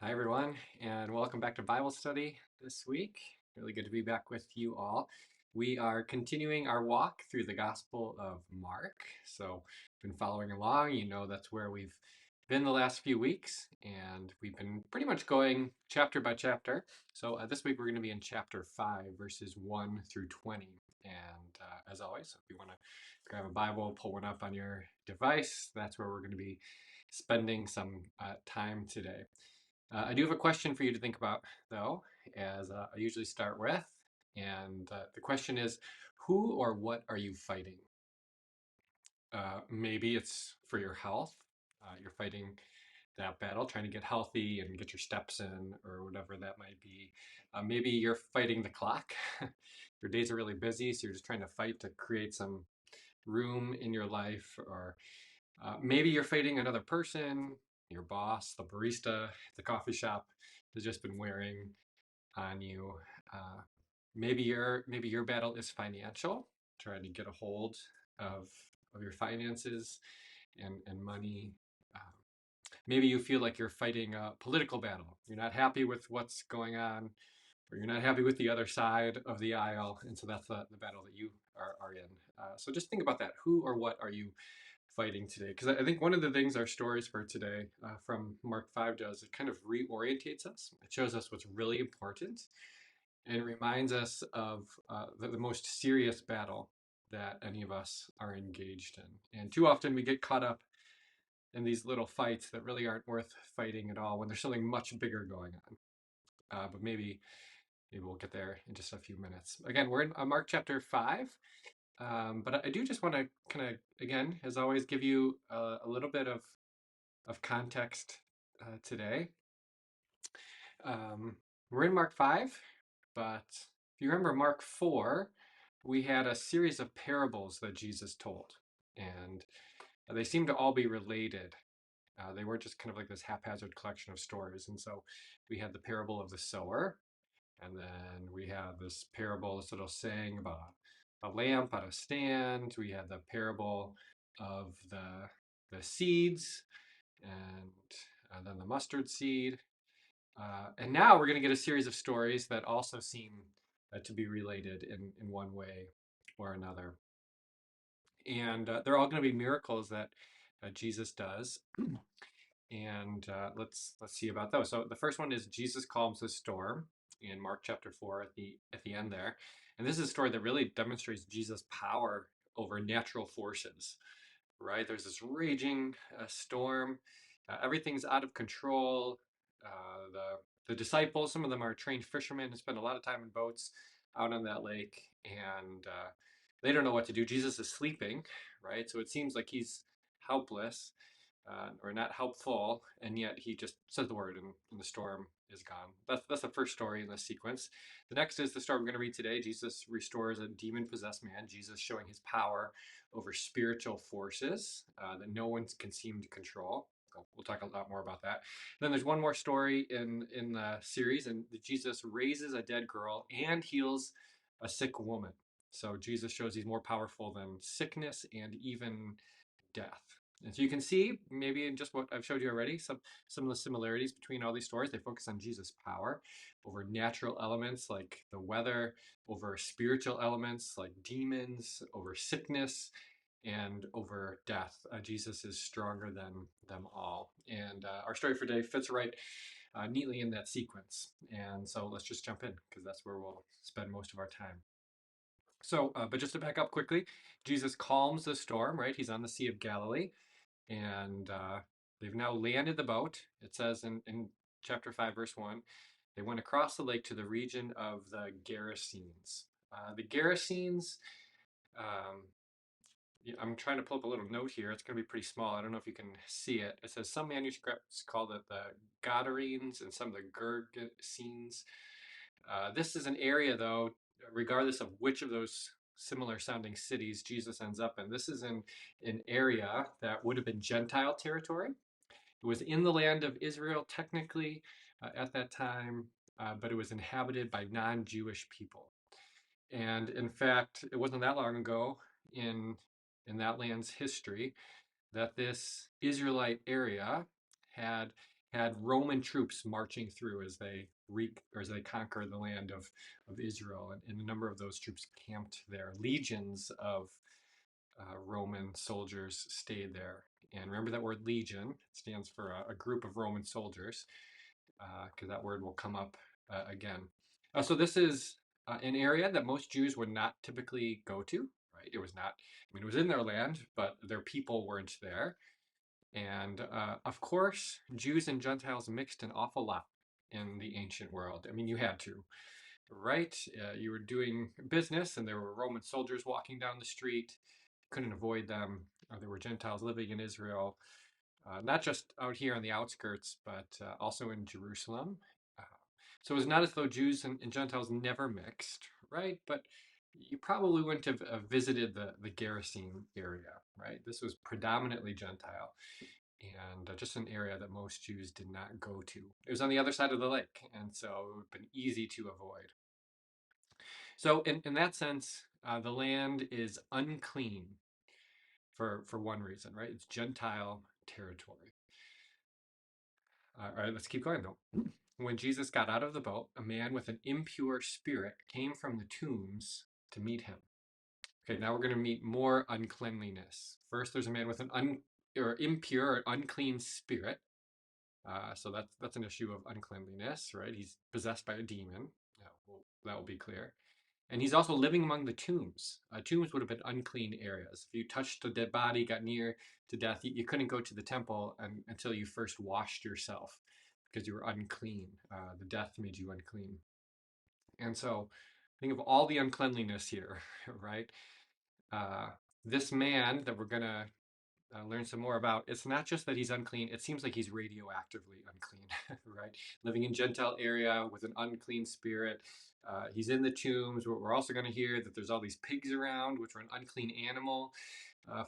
Hi, everyone, and welcome back to Bible study this week. Really good to be back with you all. We are continuing our walk through the Gospel of Mark. So, been following along, that's where we've been the last few weeks, and we've been pretty much going chapter by chapter. So, this week we're going to be in chapter 5, verses 1 through 20. And as always, if you want to grab a Bible, pull one up on your device, that's where we're going to be spending some time today. I do have a question for you to think about, though, as I usually start with. And the question is, who or what are you fighting? Maybe it's for your health. You're fighting that battle, trying to get healthy and get your steps in, or whatever that might be. Maybe you're fighting the clock. Your days are really busy, so you're just trying to fight to create some room in your life. Or maybe you're fighting another person, your boss, the barista at the coffee shop has just been wearing on you. Uh, maybe your battle is financial, trying to get a hold of your finances and money. Maybe you feel like you're fighting a political battle. You're not happy with what's going on, or you're not happy with the other side of the aisle, and so that's the battle that you are in. So just think about that. Who or what are you fighting today? Because I think one of the things our stories for today from Mark 5 does, it kind of reorientates us. It shows us what's really important and it reminds us of the most serious battle that any of us are engaged in. And too often we get caught up in these little fights that really aren't worth fighting at all when there's something much bigger going on. But maybe we'll get there in just a few minutes. Again, we're in Mark chapter 5. But I do just want to kind of, again, as always, give you a little bit of context today. Um, we're in Mark 5, but if you remember Mark 4, we had a series of parables that Jesus told, and they seem to all be related. They weren't just kind of like this haphazard collection of stories. And so we had the parable of the sower, and then we had this parable, this little saying about a lamp on a stand. We had the parable of the seeds, and then the mustard seed. And now we're going to get a series of stories that also seem to be related in one way or another. And they're all going to be miracles that Jesus does. And let's see about those. So the first one is Jesus calms the storm in Mark chapter 4 at the end there. And this is a story that really demonstrates Jesus' power over natural forces, right? There's this raging storm. Everything's out of control. The disciples, some of them are trained fishermen who spend a lot of time in boats out on that lake, and they don't know what to do. Jesus is sleeping, right? So it seems like he's helpless or not helpful, and yet he just says the word, and the storm is gone. That's the first story in this sequence. The next is the story we're going to read today. Jesus restores a demon-possessed man. Jesus showing his power over spiritual forces that no one can seem to control. We'll talk a lot more about that. Then there's one more story in the series, and Jesus raises a dead girl and heals a sick woman. So Jesus shows he's more powerful than sickness and even death. And so you can see, maybe in just what I've showed you already, some of the similarities between all these stories. They focus on Jesus' power over natural elements like the weather, over spiritual elements like demons, over sickness, and over death. Jesus is stronger than them all. And our story for today fits right neatly in that sequence. And so let's just jump in because that's where we'll spend most of our time. So, but just to back up quickly, Jesus calms the storm, right? He's on the Sea of Galilee, and they've now landed the boat. It says in chapter 5, verse 1, they went across the lake to the region of the Gerasenes. The Gerasenes, um, I'm trying to pull up a little note here. It's going to be pretty small. I don't know if you can see it. It says some manuscripts call it the Gadarenes and some the Gergesenes. This is an area, though, regardless of which of those similar sounding cities Jesus ends up in, this is in an area that would have been Gentile territory. It was in the land of Israel, technically, at that time, but it was inhabited by non Jewish people. And in fact, it wasn't that long ago in that land's history that this Israelite area had had Roman troops marching through as they conquer the land of Israel, and a number of those troops camped there. Legions of Roman soldiers stayed there. And remember that word legion, it stands for a group of Roman soldiers, because that word will come up again. So this is an area that most Jews would not typically go to, right? It was not, I mean, it was in their land, but their people weren't there. And of course, Jews and Gentiles mixed an awful lot in the ancient world. I mean, you had to, right? You were doing business, and there were Roman soldiers walking down the street. Couldn't avoid them. There were Gentiles living in Israel, not just out here on the outskirts, but also in Jerusalem. Uh, so it was not as though Jews and Gentiles never mixed, right? But you probably wouldn't have visited the Gerasene area, right? This was predominantly Gentile, and just an area that most Jews did not go to. It was on the other side of the lake, and so it would have been easy to avoid. So in that sense, the land is unclean for one reason, right? It's Gentile territory. All right, let's keep going though. When Jesus got out of the boat, a man with an impure spirit came from the tombs to meet him. Okay, now we're going to meet more uncleanliness. First, there's a man with an impure or unclean spirit. So that's an issue of uncleanliness, right? He's possessed by a demon. That will be clear. And he's also living among the tombs. Tombs would have been unclean areas. If you touched a dead body, got near to death, you couldn't go to the temple until you first washed yourself because you were unclean. The death made you unclean. And so think of all the uncleanliness here, right? This man that we're going to learn some more about, it's not just that he's unclean, it seems like he's radioactively unclean, right? Living in Gentile area with an unclean spirit. He's in the tombs. We're also going to hear that there's all these pigs around, which were an unclean animal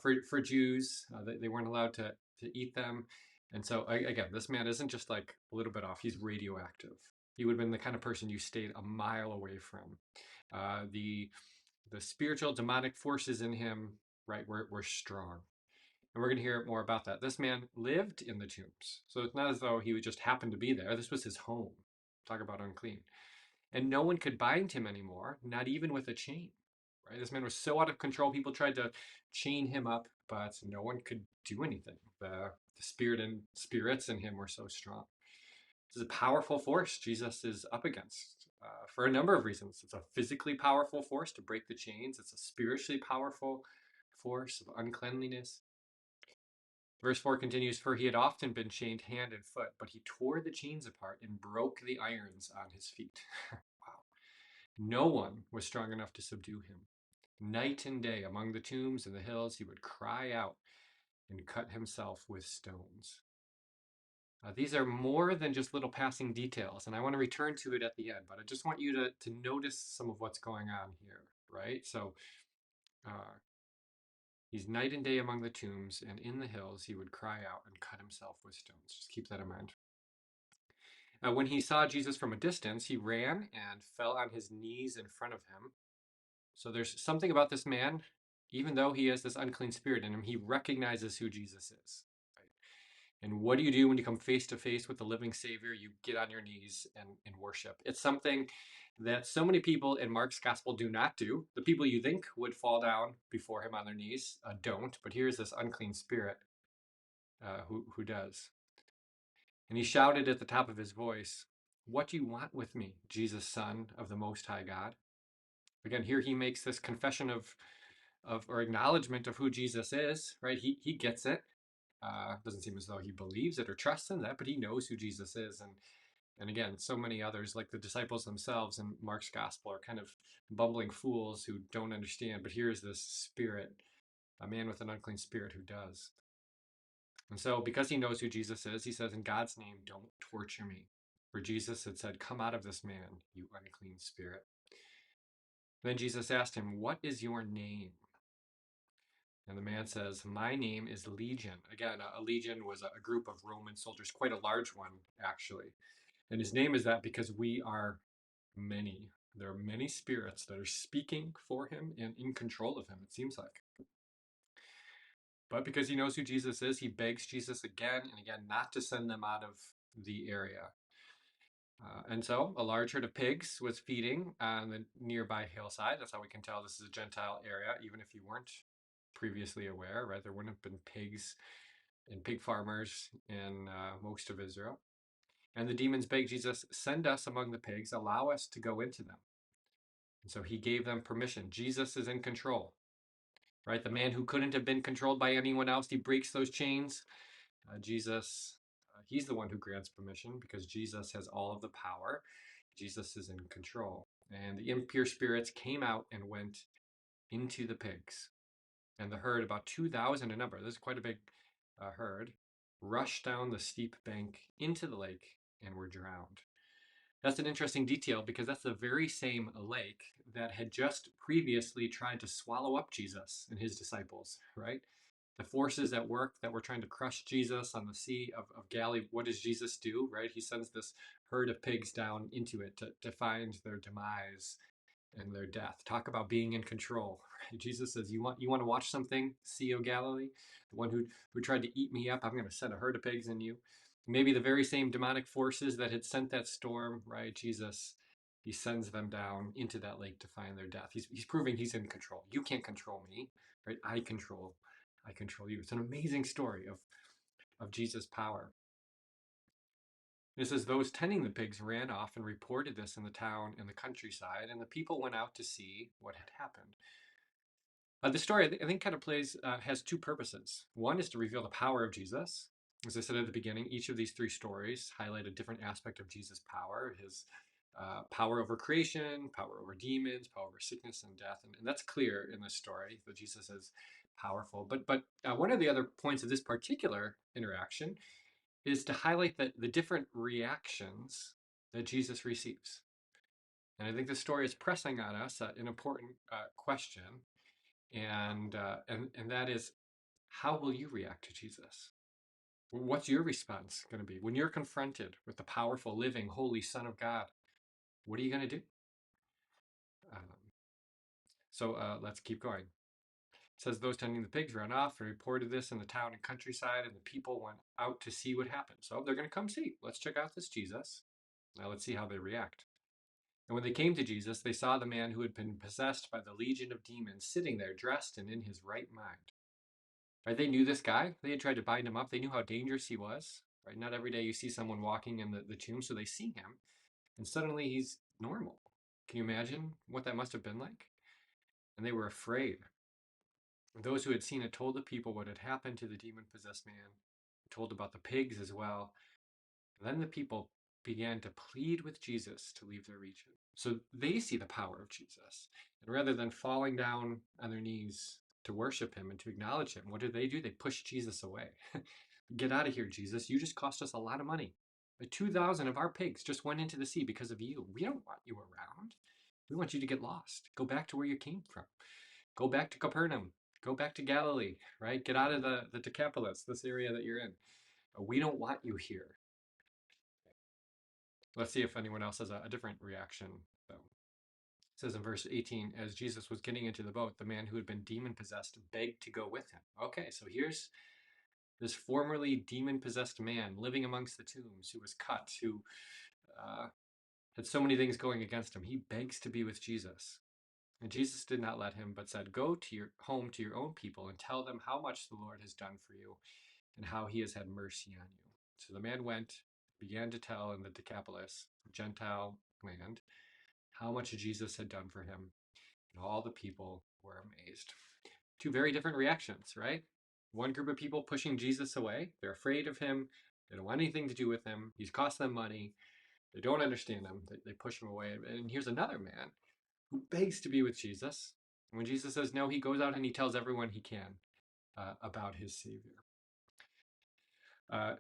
for Jews. They weren't allowed to eat them. And so, again, this man isn't just like a little bit off, he's radioactive. He would have been the kind of person you stayed a mile away from. The spiritual demonic forces in him, right, were strong. And we're going to hear more about that. This man lived in the tombs. So it's not as though he would just happen to be there. This was his home. Talk about unclean. And no one could bind him anymore, not even with a chain. Right? This man was so out of control. People tried to chain him up, but no one could do anything. The spirit and spirits in him were so strong. This is a powerful force Jesus is up against for a number of reasons. It's a physically powerful force to break the chains. It's a spiritually powerful force of uncleanliness. Verse 4 continues, for he had often been chained hand and foot, but he tore the chains apart and broke the irons on his feet. Wow. No one was strong enough to subdue him. Night and day among the tombs and the hills, he would cry out and cut himself with stones. These are more than just little passing details, and I want to return to it at the end, but I just want you to notice some of what's going on here, right? So he's night and day among the tombs, and in the hills he would cry out and cut himself with stones. Just keep that in mind. When he saw Jesus from a distance, he ran and fell on his knees in front of him. So there's something about this man, even though he has this unclean spirit in him, he recognizes who Jesus is. Right? And what do you do when you come face to face with the living Savior? You get on your knees and worship. It's something that so many people in Mark's gospel do not do. The people you think would fall down before him on their knees don't, but here's this unclean spirit who does. And he shouted at the top of his voice, what do you want with me, Jesus, Son of the Most High God? Again, here he makes this confession of or acknowledgement of who Jesus is, right? He gets it. Doesn't seem as though he believes it or trusts in that, but he knows who Jesus is. And again, so many others, like the disciples themselves in Mark's gospel, are kind of bumbling fools who don't understand. But here's this spirit, a man with an unclean spirit who does. And so because he knows who Jesus is, he says, in God's name, don't torture me. For Jesus had said, come out of this man, you unclean spirit. Then Jesus asked him, what is your name? And the man says, my name is Legion. Again, a legion was a group of Roman soldiers, quite a large one, actually. And his name is that because we are many. There are many spirits that are speaking for him and in control of him, it seems like. But because he knows who Jesus is, he begs Jesus again and again not to send them out of the area. And so a large herd of pigs was feeding on the nearby hillside. That's how we can tell this is a Gentile area, even if you weren't previously aware, right? There wouldn't have been pigs and pig farmers in most of Israel. And the demons begged Jesus, send us among the pigs, allow us to go into them. And so he gave them permission. Jesus is in control, right? The man who couldn't have been controlled by anyone else, he breaks those chains. Jesus, he's the one who grants permission because Jesus has all of the power. Jesus is in control. And the impure spirits came out and went into the pigs. And the herd, about 2,000 in number, this is quite a big herd, rushed down the steep bank into the lake and were drowned. That's an interesting detail because that's the very same lake that had just previously tried to swallow up Jesus and his disciples, right? The forces at work that were trying to crush Jesus on the Sea of Galilee, what does Jesus do, right? He sends this herd of pigs down into it to find their demise and their death. Talk about being in control. Right? Jesus says, you want to watch something, Sea of Galilee? The one who tried to eat me up, I'm going to send a herd of pigs in you. Maybe the very same demonic forces that had sent that storm, right? Jesus, he sends them down into that lake to find their death. He's proving he's in control. You can't control me, right? I control you. It's an amazing story of Jesus' power. It says those tending the pigs ran off and reported this in the town and the countryside, and the people went out to see what had happened. The story, I think, kind of has two purposes. One is to reveal the power of Jesus. As I said at the beginning, each of these three stories highlight a different aspect of Jesus' power, his power over creation, power over demons, power over sickness and death. And that's clear in this story that Jesus is powerful. But one of the other points of this particular interaction is to highlight the different reactions that Jesus receives. And I think the story is pressing on us an important question, and that is, how will you react to Jesus? What's your response going to be when you're confronted with the powerful, living, holy Son of God? What are you going to do? Um, so let's keep going. It says those tending the pigs ran off and reported this in the town and countryside, and the people went out to see what happened. So they're going to come see. Let's check out this Jesus. Now let's see how they react. And when they came to Jesus, they saw the man who had been possessed by the legion of demons sitting there, dressed and in his right mind. Right? They knew this guy. They had tried to bind him up. They knew how dangerous he was. Right? Not every day you see someone walking in the tomb, so they see him, and suddenly he's normal. Can you imagine what that must have been like? And they were afraid. Those who had seen it told the people what had happened to the demon-possessed man, told about the pigs as well. Then the people began to plead with Jesus to leave their region. So they see the power of Jesus. And rather than falling down on their knees to worship him and to acknowledge him, what do? They push Jesus away. Get out of here, Jesus. You just cost us a lot of money. 2,000 of our pigs just went into the sea because of you. We don't want you around. We want you to get lost. Go back to where you came from. Go back to Capernaum. Go back to Galilee, right? Get out of the Decapolis, this area that you're in. We don't want you here. Let's see if anyone else has a different reaction, though. It says in verse 18, as Jesus was getting into the boat, the man who had been demon-possessed begged to go with him. Okay, so here's this formerly demon-possessed man living amongst the tombs who was cut, who had so many things going against him. He begs to be with Jesus. And Jesus did not let him, but said, go to your home, to your own people, and tell them how much the Lord has done for you and how he has had mercy on you. So the man went, began to tell in the Decapolis, Gentile land, how much Jesus had done for him. And all the people were amazed. Two very different reactions, right? One group of people pushing Jesus away. They're afraid of him. They don't want anything to do with him. He's cost them money. They don't understand him. They push him away. And here's another man who begs to be with Jesus. And when Jesus says no, he goes out and he tells everyone he can about his Savior.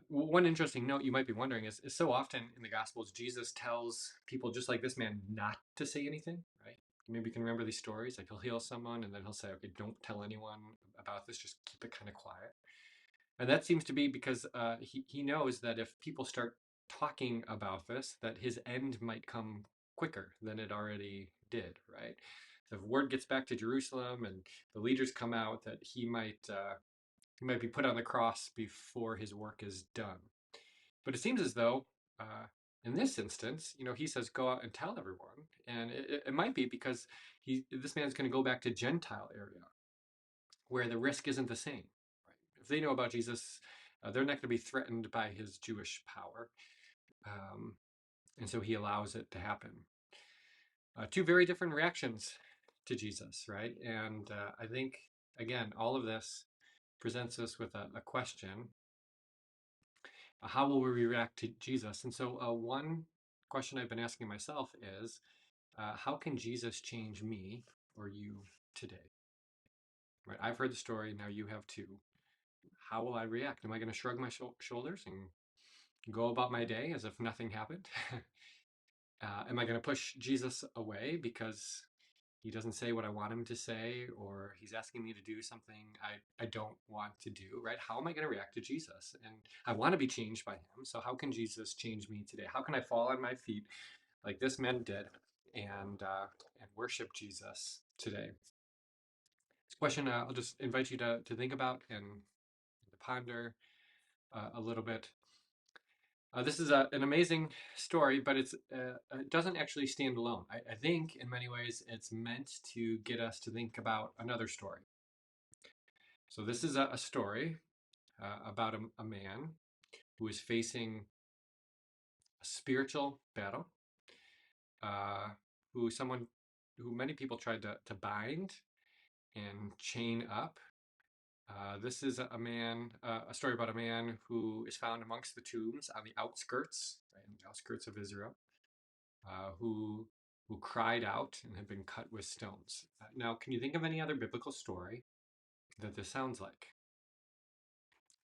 One interesting note you might be wondering is so often in the Gospels, Jesus tells people just like this man not to say anything, right? Maybe you can remember these stories. Like he'll heal someone and then he'll say, okay, don't tell anyone about this. Just keep it kind of quiet. And that seems to be because he knows that if people start talking about this, that his end might come quicker than it already did, right? So if word gets back to Jerusalem and the leaders come out, that he might be put on the cross before his work is done. But it seems as though uh, in this instance, he says, go out and tell everyone. And it might be because this man's going to go back to Gentile area where the risk isn't the same. Right? If they know about Jesus, they're not going to be threatened by his Jewish power. Um, and so he allows it to happen. Two very different reactions to Jesus, right? And I think, again, all of this presents us with a question. How will we react to Jesus? And so one question I've been asking myself is, how can Jesus change me or you today? Right? I've heard the story, now you have too. How will I react? Am I going to shrug my shoulders and go about my day as if nothing happened? Am I going to push Jesus away because he doesn't say what I want him to say, or he's asking me to do something I don't want to do, right? How am I going to react to Jesus? And I want to be changed by him. So how can Jesus change me today? How can I fall on my feet like this man did and worship Jesus today? This question I'll just invite you to think about and to ponder a little bit. This is an amazing story, but it doesn't actually stand alone. I think in many ways it's meant to get us to think about another story. So this is a story about a man who is facing a spiritual battle, uh, who many people tried to bind and chain up. This is a story about a man who is found amongst the tombs on the outskirts, right, on the outskirts of Israel, who cried out and had been cut with stones. Now, can you think of any other biblical story that this sounds like?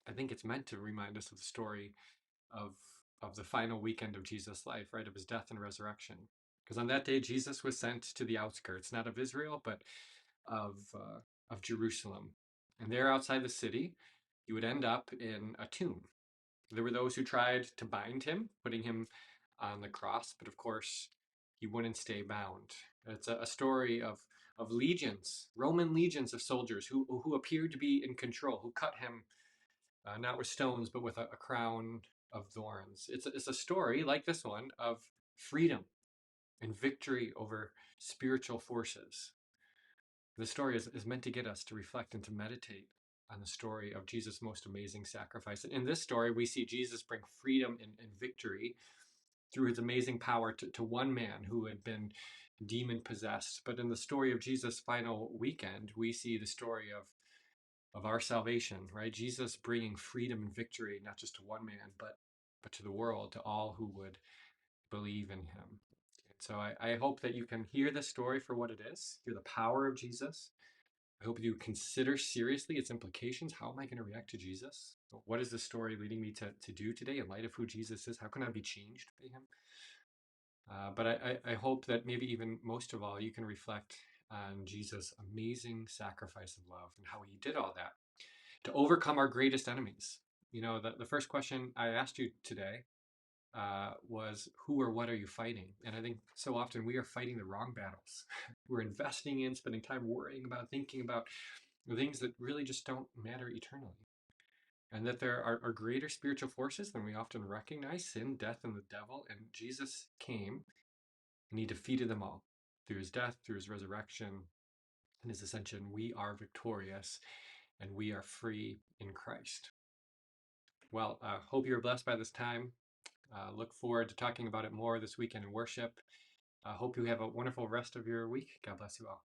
I think it's meant to remind us of the story of of the final weekend of Jesus' life, right, of his death and resurrection. Because on that day, Jesus was sent to the outskirts, not of Israel, but of Jerusalem. And there, outside the city, he would end up in a tomb. There were those who tried to bind him, putting him on the cross, but of course, he wouldn't stay bound. It's a story of legions, Roman legions of soldiers who appeared to be in control, who cut him not with stones, but with a crown of thorns. It's a story like this one of freedom and victory over spiritual forces. The story is meant to get us to reflect and to meditate on the story of Jesus' most amazing sacrifice. In this story, we see Jesus bring freedom and victory through his amazing power to one man who had been demon possessed. But in the story of Jesus' final weekend, we see the story of our salvation, right? Jesus bringing freedom and victory, not just to one man, but to the world, to all who would believe in him. And so I hope that you can hear the story for what it is, hear the power of Jesus. I hope you consider seriously its implications. How am I going to react to Jesus? What is this story leading me to do today in light of who Jesus is? How can I be changed by him? But I hope that maybe even most of all, you can reflect on Jesus' amazing sacrifice of love and how he did all that to overcome our greatest enemies. The first question I asked you today was, who or what are you fighting? And I think so often we are fighting the wrong battles. We're investing in, spending time worrying about, thinking about the things that really just don't matter eternally. And that there are greater spiritual forces than we often recognize: sin, death, and the devil. And Jesus came and he defeated them all through his death, through his resurrection, and his ascension. We are victorious and we are free in Christ. Well, hope you're blessed by this time. Look forward to talking about it more this weekend in worship. Hope you have a wonderful rest of your week. God bless you all.